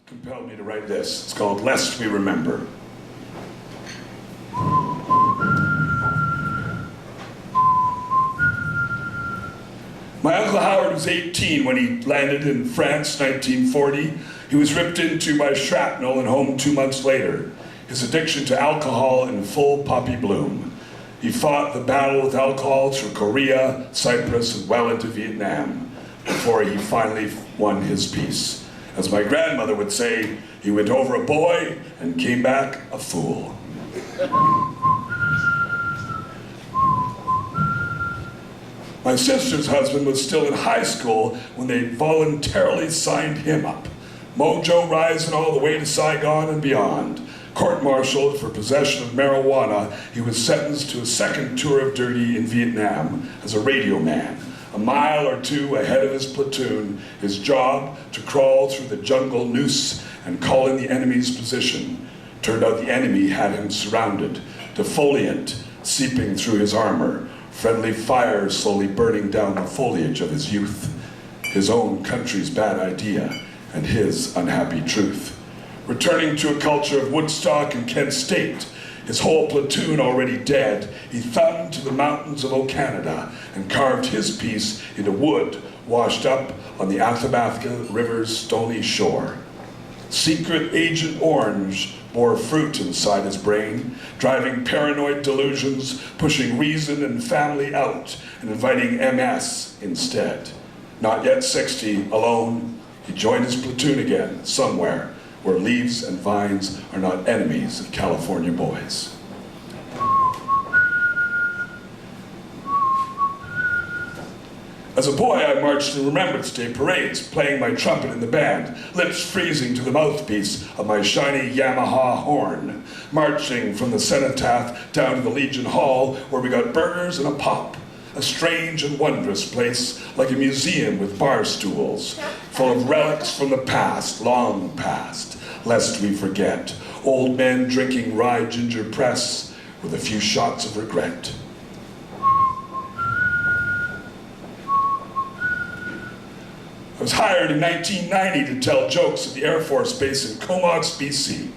compelled me to write this. It's called Lest We Remember. My Uncle Howard was 18 when he landed in France, 1940. He was ripped into by shrapnel and home 2 months later. His addiction to alcohol in full poppy bloom. He fought the battle with alcohol through Korea, Cyprus, and well into Vietnam before he finally won his peace. As my grandmother would say, he went over a boy and came back a fool. My sister's husband was still in high school when they voluntarily signed him up. Mojo rising all the way to Saigon and beyond. Court-martialed for possession of marijuana, he was sentenced to a second tour of duty in Vietnam as a radio man. A mile or two ahead of his platoon, his job to crawl through the jungle noose and call in the enemy's position. Turned out the enemy had him surrounded, defoliant seeping through his armor, friendly fire slowly burning down the foliage of his youth, his own country's bad idea, and his unhappy truth. Returning to a culture of Woodstock and Kent State, his whole platoon already dead, he thumbed to the mountains of O-Canada and carved his piece into wood washed up on the Athabasca River's stony shore. Secret Agent Orange bore fruit inside his brain, driving paranoid delusions, pushing reason and family out, and inviting MS instead. Not yet 60, alone, he joined his platoon again, somewhere, where leaves and vines are not enemies of California boys. As a boy, I marched in Remembrance Day parades, playing my trumpet in the band, lips freezing to the mouthpiece of my shiny Yamaha horn, marching from the cenotaph down to the Legion Hall, where we got burgers and a pop. A strange and wondrous place, like a museum with bar stools, full of relics from the past, long past, lest we forget. Old men drinking rye ginger press with a few shots of regret. I was hired in 1990 to tell jokes at the Air Force Base in Comox, BC,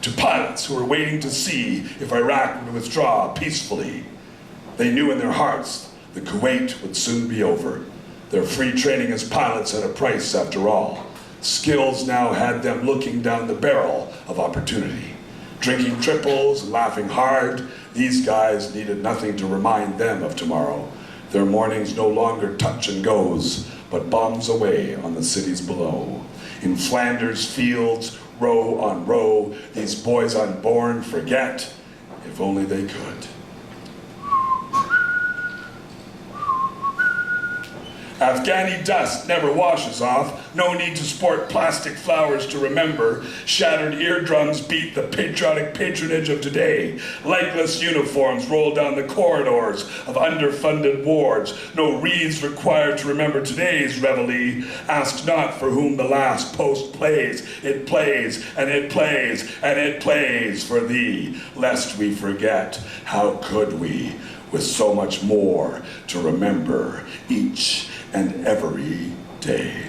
to pilots who were waiting to see if Iraq would withdraw peacefully. They knew in their hearts that Kuwait would soon be over. Their free training as pilots had a price after all. Skills now had them looking down the barrel of opportunity. Drinking triples and laughing hard, these guys needed nothing to remind them of tomorrow. Their mornings no longer touch and goes, but bombs away on the cities below. In Flanders fields, row on row, these boys unborn forget, if only they could. Afghani dust never washes off. No need to sport plastic flowers to remember. Shattered eardrums beat the patriotic patronage of today. Legless uniforms roll down the corridors of underfunded wards. No wreaths required to remember today's reveille. Ask not for whom the last post plays. It plays, and it plays, and it plays for thee, lest we forget. How could we, with so much more to remember each and every day?